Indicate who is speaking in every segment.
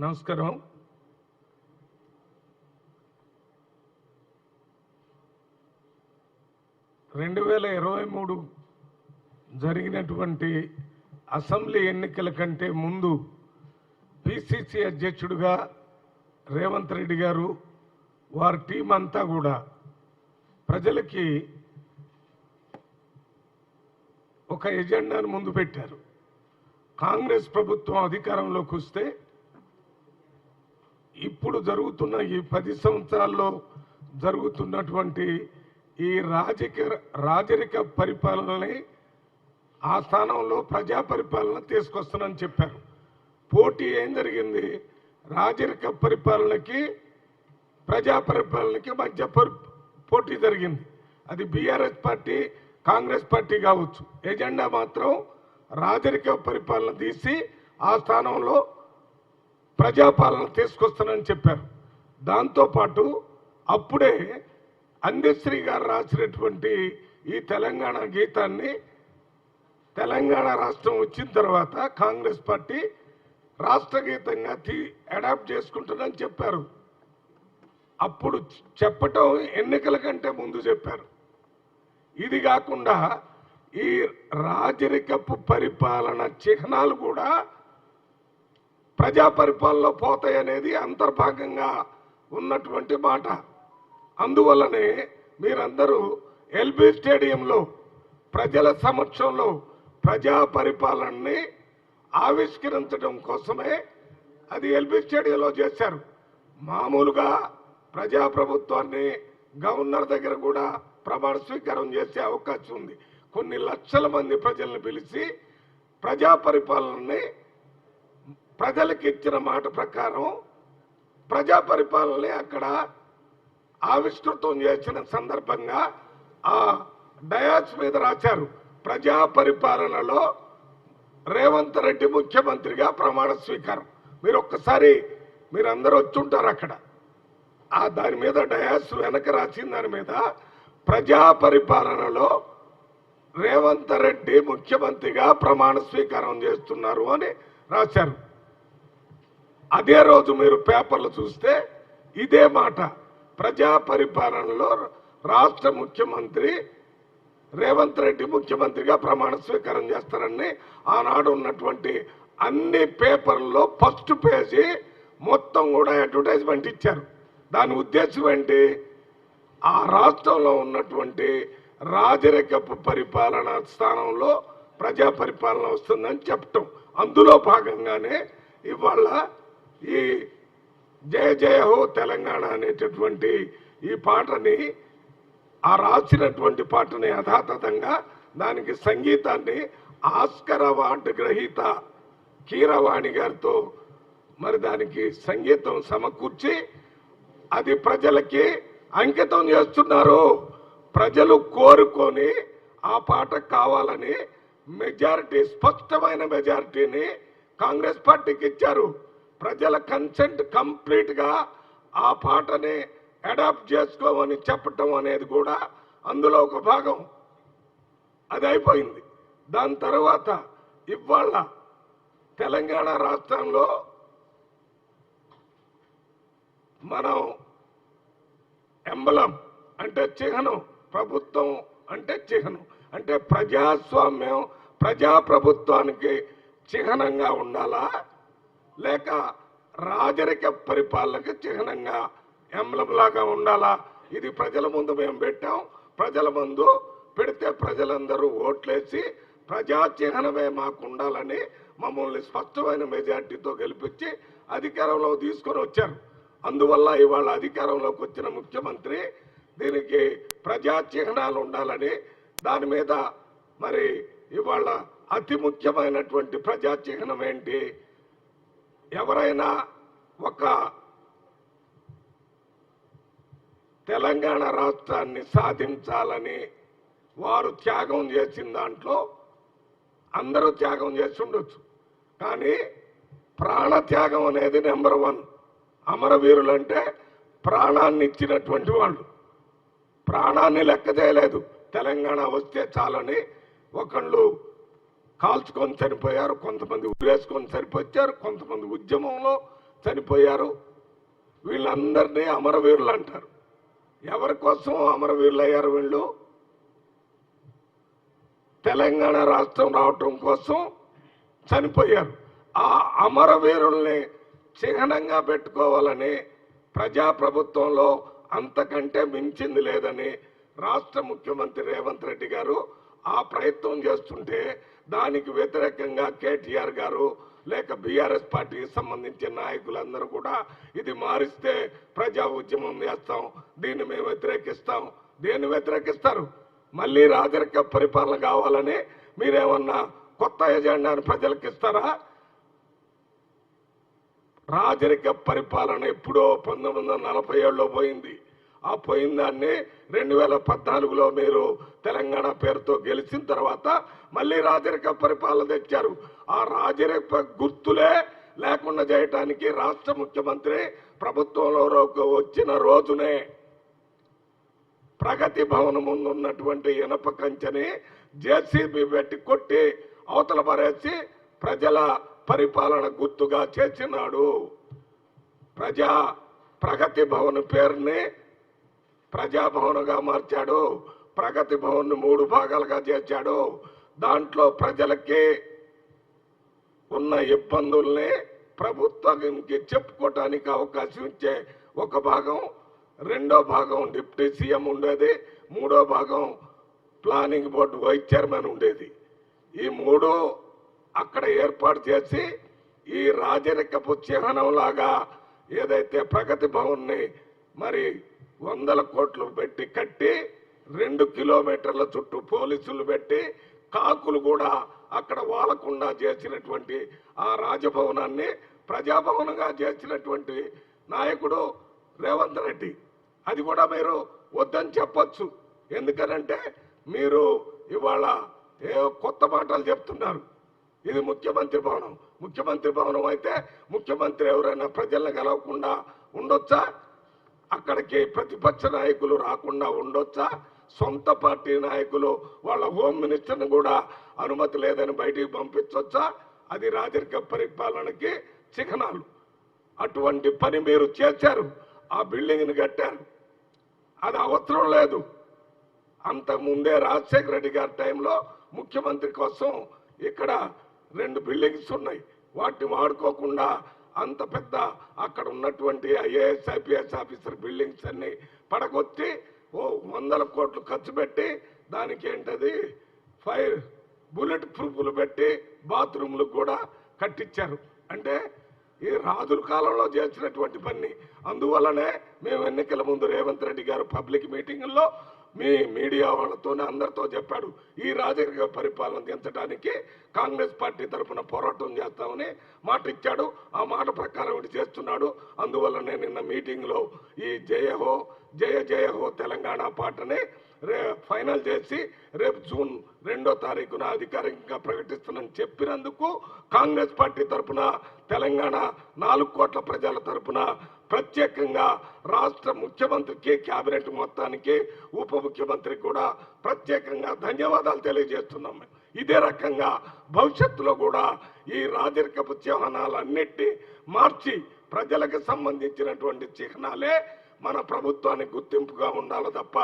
Speaker 1: నమస్కారం. రెండు 2023 జరిగినటువంటి అసెంబ్లీ ఎన్నికల కంటే ముందు పిసిసి అధ్యక్షుడిగా రేవంత్ రెడ్డి గారు వారి టీం అంతా కూడా ప్రజలకి ఒక ఎజెండాను ముందు పెట్టారు. కాంగ్రెస్ ప్రభుత్వం అధికారంలోకి వస్తే ఇప్పుడు జరుగుతున్న ఈ 10 సంవత్సరాల్లో జరుగుతున్నటువంటి ఈ రాజరిక పరిపాలనని ఆ స్థానంలో ప్రజా పరిపాలన తీసుకొస్తానని చెప్పారు. పోటీ ఏం జరిగింది? రాజరిక పరిపాలనకి ప్రజా పరిపాలనకి మధ్య పోటీ జరిగింది. అది బీఆర్ఎస్ పార్టీ, కాంగ్రెస్ పార్టీ కావచ్చు. ఎజెండా మాత్రం రాజరిక పరిపాలన తీసి ఆ స్థానంలో ప్రజాపాలన తీసుకొస్తానని చెప్పారు. దాంతోపాటు అప్పుడే అందశ్రీ గారు రాసినటువంటి ఈ తెలంగాణ గీతాన్ని తెలంగాణ రాష్ట్రం వచ్చిన తర్వాత కాంగ్రెస్ పార్టీ రాష్ట్ర గీతంగా అడాప్ట్ చేసుకుంటుందని చెప్పారు. అప్పుడు చెప్పటం ఎన్నికల కంటే ముందు చెప్పారు. ఇది కాకుండా ఈ రాజరికపు పరిపాలన చిహ్నాలు కూడా ప్రజా పరిపాలనలో పోతాయనేది అంతర్భాగంగా ఉన్నటువంటి మాట. అందువల్లనే మీరందరూ ఎల్బీ స్టేడియంలో ప్రజల సమక్షంలో ప్రజా పరిపాలనని ఆవిష్కరించడం కోసమే అది ఎల్బీ స్టేడియంలో చేశారు. మామూలుగా ప్రజాప్రభుత్వాన్ని గవర్నర్ దగ్గర కూడా ప్రమాణ స్వీకారం చేసే అవకాశం ఉంది. కొన్ని లక్షల మంది ప్రజల్ని పిలిచి ప్రజా పరిపాలనని ప్రజలకు ఇచ్చిన మాట ప్రకారం ప్రజా పరిపాలనని అక్కడ ఆవిష్కృతం చేసిన సందర్భంగా ఆ డయాస్ మీద రాశారు, ప్రజా పరిపాలనలో రేవంత్ రెడ్డి ముఖ్యమంత్రిగా ప్రమాణ స్వీకారం. మీరు ఒక్కసారి మీరందరూ వచ్చుంటారు అక్కడ. ఆ దాని మీద డయాస్ వెనక రాసిన దాని మీద ప్రజా పరిపాలనలో రేవంత్ రెడ్డి ముఖ్యమంత్రిగా ప్రమాణ స్వీకారం చేస్తున్నారు అని రాశారు. అదే రోజు మీరు పేపర్లు చూస్తే ఇదే మాట, ప్రజా పరిపాలనలో రాష్ట్ర ముఖ్యమంత్రి రేవంత్ రెడ్డి ముఖ్యమంత్రిగా ప్రమాణ స్వీకారం చేస్తారని ఆనాడు ఉన్నటువంటి అన్ని పేపర్లలో ఫస్ట్ పేజీ మొత్తం కూడా అడ్వర్టైజ్మెంట్ ఇచ్చారు. దాని ఉద్దేశం ఏంటి? ఆ రాష్ట్రంలో ఉన్నటువంటి రాజరికపు పరిపాలన స్థానంలో ప్రజా పరిపాలన వస్తుందని చెప్పటం. అందులో భాగంగానే ఇవాళ ఈ జయ జయ హో తెలంగాణ అనేటటువంటి ఈ పాటని, ఆ రాసినటువంటి పాటని యథాతథంగా దానికి సంగీతాన్ని ఆస్కర్ అవార్డు గ్రహీత కీరవాణి గారితో మరి దానికి సంగీతం సమకూర్చి అది ప్రజలకి అంకితం చేస్తున్నారు. ప్రజలు కోరుకొని ఆ పాట కావాలని మెజారిటీ, స్పష్టమైన మెజారిటీని కాంగ్రెస్ పార్టీకి ఇచ్చారు. ప్రజల కన్సెంట్ కంప్లీట్గా ఆ పాటని అడాప్ట్ చేసుకోమని చెప్పటం అనేది కూడా అందులో ఒక భాగం. అది అయిపోయింది. దాని తర్వాత ఇవాళ తెలంగాణ రాష్ట్రంలో మనం ఎంబలం అంటే చిహ్నం, ప్రభుత్వం అంటే చిహ్నం, అంటే ప్రజాస్వామ్యం ప్రజాప్రభుత్వానికి చిహ్నంగా ఉండాలా, లేక రాజరిక పరిపాలనకు చిహ్నంగా ఎంబలం లాగా ఉండాలా? ఇది ప్రజల ముందు మేము పెట్టాం. ప్రజల ముందు పెడితే ప్రజలందరూ ఓట్లేసి ప్రజా చిహ్నమే మాకు ఉండాలని మమ్మల్ని స్పష్టమైన మెజార్టీతో గెలిపించి అధికారంలో తీసుకొని వచ్చారు. అందువల్ల ఇవాళ అధికారంలోకి వచ్చిన ముఖ్యమంత్రి దీనికి ప్రజా చిహ్నాలు ఉండాలని దాని మీద మరి ఇవాళ అతి ముఖ్యమైనటువంటి ప్రజా చిహ్నం ఏంటి? ఎవరైనా ఒక తెలంగాణ రాష్ట్రాన్ని సాధించాలని వారు త్యాగం చేసిన దాంట్లో అందరూ త్యాగం చేసి ఉండొచ్చు, కానీ ప్రాణత్యాగం అనేది నెంబర్ 1. అమరవీరులు అంటే ప్రాణాన్ని ఇచ్చినటువంటి వాళ్ళు. ప్రాణాన్ని లెక్క చేయలేదు. తెలంగాణ వస్తే చాలని ఒకళ్ళు కాల్చుకొని చనిపోయారు, కొంతమంది ఉరేసుకొని చనిపోయారు, కొంతమంది ఉద్యమంలో చనిపోయారు. వీళ్ళందరినీ అమరవీరులు అంటారు. ఎవరి కోసం అమరవీరులు అయ్యారు వీళ్ళు? తెలంగాణ రాష్ట్రం రావటం కోసం చనిపోయారు. ఆ అమరవీరుల్ని చిహ్నంగా పెట్టుకోవాలని ప్రజాప్రభుత్వంలో అంతకంటే మించింది లేదని రాష్ట్ర ముఖ్యమంత్రి రేవంత్ రెడ్డి గారు ఆ ప్రయత్నం చేస్తుంటే దానికి వ్యతిరేకంగా కేటీఆర్ గారు లేక బీఆర్ఎస్ పార్టీకి సంబంధించిన నాయకులందరూ కూడా ఇది మారిస్తే ప్రజా ఉద్యమం చేస్తాం, దీన్ని మేము వ్యతిరేకిస్తాం. దేన్ని వ్యతిరేకిస్తారు? మళ్ళీ రాజరిక పరిపాలన కావాలని మీరేమన్నా కొత్త ఎజెండాను ప్రజలకు ఇస్తారా? రాజరిక పరిపాలన ఎప్పుడో 1947లో పోయింది. ఆ పోయిన దాన్ని 2014లో మీరు తెలంగాణ పేరుతో గెలిచిన తర్వాత మళ్ళీ రాజరిక పరిపాలన తెచ్చారు. ఆ రాజరిక గుర్తులే లేకుండా చేయటానికి రాష్ట్ర ముఖ్యమంత్రి ప్రభుత్వంలో వచ్చిన రోజునే ప్రగతి భవన్ ముందు ఉన్నటువంటి ఇనప కంచెని జేసీబీ పెట్టి కొట్టి అవతల పరేసి ప్రజల పరిపాలన గుర్తుగా చేసినాడు. ప్రగతి భవన్ పేరుని ప్రజాభవన్గా మార్చాడు. ప్రగతి భవన్ 3 భాగాలుగా చేశాడు. దాంట్లో ప్రజలకి ఉన్న ఇబ్బందుల్ని ప్రభుత్వానికి చెప్పుకోవటానికి అవకాశం ఇచ్చే ఒక భాగం, రెండో భాగం డిప్యూటీ సీఎం ఉండేది, మూడో భాగం ప్లానింగ్ బోర్డు వైస్ చైర్మన్ ఉండేది. ఈ 3 అక్కడ ఏర్పాటు చేసి ఈ రాజరికపు చిహ్నంలాగా ఏదైతే ప్రగతి భవన్ని మరి 100 కోట్లు పెట్టి కట్టి 2 కిలోమీటర్ల చుట్టూ పోలీసులు పెట్టి కాకులు కూడా అక్కడ వాలకుండా చేసినటువంటి ఆ రాజభవనాన్ని ప్రజాభవనంగా చేసినటువంటి నాయకుడు రేవంత్ రెడ్డి. అది కూడా మీరు వద్దని చెప్పొచ్చు. ఎందుకనంటే మీరు ఇవాళ కొత్త మాటలు చెప్తున్నారు. ఇది ముఖ్యమంత్రి భవనం. ముఖ్యమంత్రి భవనం అయితే ముఖ్యమంత్రి ఎవరైనా ప్రజలను కలవకుండా ఉండొచ్చా? అక్కడికి ప్రతిపక్ష నాయకులు రాకుండా ఉండొచ్చా? సొంత పార్టీ నాయకులు వాళ్ళ హోమ్ మినిస్టర్ని కూడా అనుమతి లేదని బయటికి పంపించొచ్చా? అది రాజరిక పరిపాలనకి చిహ్నాలు. అటువంటి పని మీరు చేశారు. ఆ బిల్డింగ్ని కట్టారు. అది అవసరం లేదు. అంతకుముందే రాజశేఖర రెడ్డి గారి టైంలో ముఖ్యమంత్రి కోసం ఇక్కడ 2 బిల్డింగ్స్ ఉన్నాయి. వాటిని వాడుకోకుండా అంత పెద్ద అక్కడ ఉన్నటువంటి ఐఏఎస్ ఐపీఎస్ ఆఫీసర్ బిల్డింగ్స్ అన్ని పడగొట్టి 100 కోట్లు ఖర్చు పెట్టి దానికి ఏంటది బుల్లెట్ ప్రూఫ్లు పెట్టి బాత్రూమ్లు కూడా కట్టించారు. అంటే ఈ రాజుల కాలంలో చేసినటువంటి పని. అందువల్లనే మేము ఎన్నికల ముందు రేవంత్ రెడ్డి గారు పబ్లిక్ మీటింగుల్లో మీ మీడియా వాళ్ళతోనే అందరితో చెప్పాడు, ఈ రాజకీయ పరిపాలన దించడానికి కాంగ్రెస్ పార్టీ తరఫున పోరాటం చేస్తామని మాట ఇచ్చాడు. ఆ మాట ప్రకారం ఇది చేస్తున్నాడు. అందువల్లనే నిన్న మీటింగ్లో ఈ జయ జయ హో తెలంగాణ పాటని ఫైనల్ చేసి రేపు జూన్ 2వ తారీఖున అధికారికంగా ప్రకటిస్తానని చెప్పినందుకు కాంగ్రెస్ పార్టీ తరఫున తెలంగాణ 4 కోట్ల ప్రజల తరఫున ప్రత్యేకంగా రాష్ట్ర ముఖ్యమంత్రికి, కేబినెట్ మొత్తానికి, ఉప ముఖ్యమంత్రికి కూడా ప్రత్యేకంగా ధన్యవాదాలు తెలియజేస్తున్నాం. ఇదే రకంగా భవిష్యత్తులో కూడా ఈ రాజరికపు చిహ్నాలన్నిటినీ మార్చి ప్రజలకు సంబంధించినటువంటి చిహ్నాలే మన ప్రభుత్వానికి గుర్తింపుగా ఉండాలి తప్ప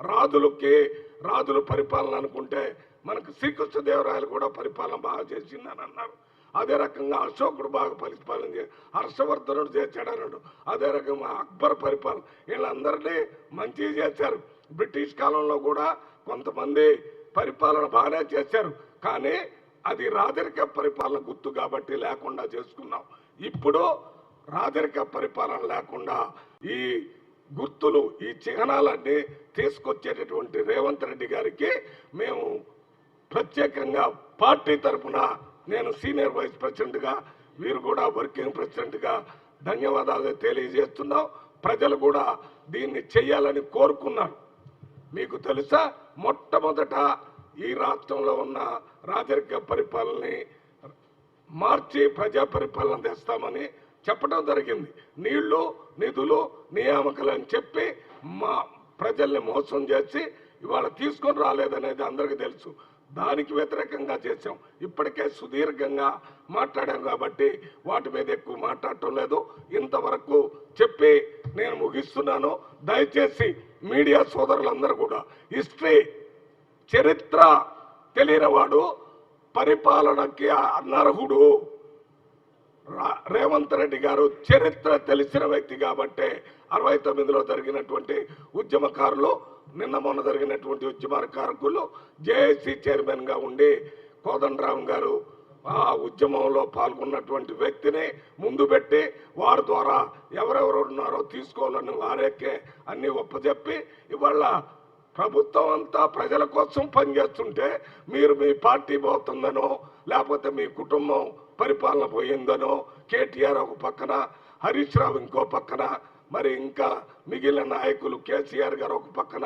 Speaker 1: రాజుల పరిపాలన అనుకుంటే మనకు శ్రీకృష్ణదేవరాయలు కూడా పరిపాలన బాగా చేసిందని అన్నారు. అదే రకంగా అశోకుడు బాగా పరిపాలన హర్షవర్ధనుడు చేశాడన్నాడు. అదే రకంగా అక్బర్ పరిపాలన వీళ్ళందరినీ మంచిగా చేశారు. బ్రిటిష్ కాలంలో కూడా కొంతమంది పరిపాలన బాగానే చేశారు. కానీ అది రాజరిక పరిపాలన గుర్తు కాబట్టి లేకుండా చేసుకున్నాం. ఇప్పుడు రాజరిక పరిపాలన లేకుండా ఈ గుర్తులు, ఈ చిహ్నాలన్నీ తీసుకొచ్చేటటువంటి రేవంత్ రెడ్డి గారికి మేము ప్రత్యేకంగా పార్టీ తరఫున, నేను సీనియర్ వైస్ ప్రెసిడెంట్గా, వీరు కూడా వర్కింగ్ ప్రెసిడెంట్గా ధన్యవాదాలు తెలియజేస్తున్నాం. ప్రజలు కూడా దీన్ని చేయాలని కోరుకున్నారు. మీకు తెలుసా, మొట్టమొదట ఈ రాష్ట్రంలో ఉన్న రాజరిక పరిపాలనని మార్చి ప్రజా పరిపాలన తెస్తామని చెప్పడం జరిగింది. నీళ్లు, నిధులు, నియామకాలు అని చెప్పి మా ప్రజల్ని మోసం చేసి ఇవాళ తీసుకొని రాలేదనేది అందరికీ తెలుసు. దానికి వ్యతిరేకంగా చేశాం. ఇప్పటికే సుదీర్ఘంగా మాట్లాడాం కాబట్టి వాటి మీద ఎక్కువ మాట్లాడటం లేదు. ఇంతవరకు చెప్పి నేను ముగిస్తున్నాను. దయచేసి మీడియా సోదరులందరూ కూడా హిస్టరీ చరిత్ర తెలియనివాడు పరిపాలనకి అనర్హుడు. రేవంత్ రెడ్డి గారు చరిత్ర తెలిసిన వ్యక్తి కాబట్టి 69లో జరిగినటువంటి ఉద్యమకారులు, నిన్న మొన్న జరిగినటువంటి ఉద్యమకారకులు జేఏసీ చైర్మన్ గా ఉండి కోదండరాం గారు ఆ ఉద్యమంలో పాల్గొన్నటువంటి వ్యక్తిని ముందు పెట్టి వారి ద్వారా ఎవరెవరు ఉన్నారో తీసుకోవాలని వారేకే అన్ని ఒప్పజెప్పి ఇవాళ ప్రభుత్వం అంతా ప్రజల కోసం పనిచేస్తుంటే మీరు మీ పార్టీ పోతుందనో లేకపోతే మీ కుటుంబం పరిపాలన పోయిందనో, కేటీఆర్ ఒక పక్కన, హరీష్ రావు ఇంకో పక్కన, మరి ఇంకా మిగిలిన నాయకులు కేసీఆర్ గారు ఒక పక్కన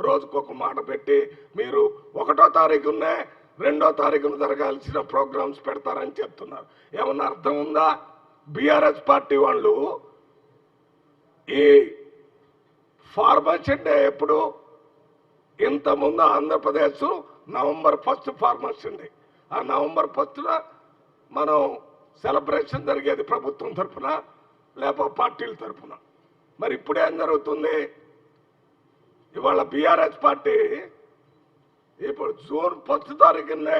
Speaker 1: రోజుకొక మాట పెట్టి మీరు 1వ తారీఖునే 2వ తారీఖున జరగాల్సిన ప్రోగ్రామ్స్ పెడతారని చెప్తున్నారు. ఏమన్నా అర్థం ఉందా? బీఆర్ఎస్ పార్టీ వాళ్ళు ఈ ఫార్మర్స్ డే ఎప్పుడు ఇంతకుముందు ఆంధ్రప్రదేశ్ నవంబర్ 1 ఫార్మర్స్ డే, ఆ నవంబర్ 1 మనం సెలబ్రేషన్ జరిగేది ప్రభుత్వం తరఫున లేకపోతే పార్టీల తరఫున. మరి ఇప్పుడేం జరుగుతుంది? ఇవాళ బీఆర్ఎస్ పార్టీ ఇప్పుడు జూన్ 1 తారీఖునే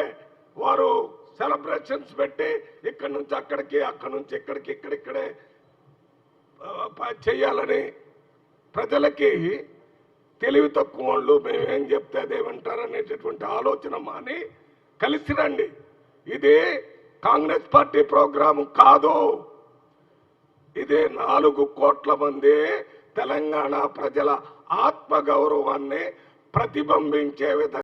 Speaker 1: వారు సెలబ్రేషన్స్ పెట్టి ఇక్కడి నుంచి అక్కడికి, అక్కడి నుంచి ఇక్కడికి, ఇక్కడిక్కడే చెయ్యాలని ప్రజలకి తెలివి తక్కువ వాళ్ళు మేమేం చెప్తే అదేమంటారు అనేటటువంటి ఆలోచన మాని కలిసి రండి. ఇది కాంగ్రెస్ పార్టీ ప్రోగ్రాము కాదు. ఇది 4 కోట్ల మంది తెలంగాణ ప్రజల ఆత్మగౌరవాన్ని ప్రతిబింబించే విధంగా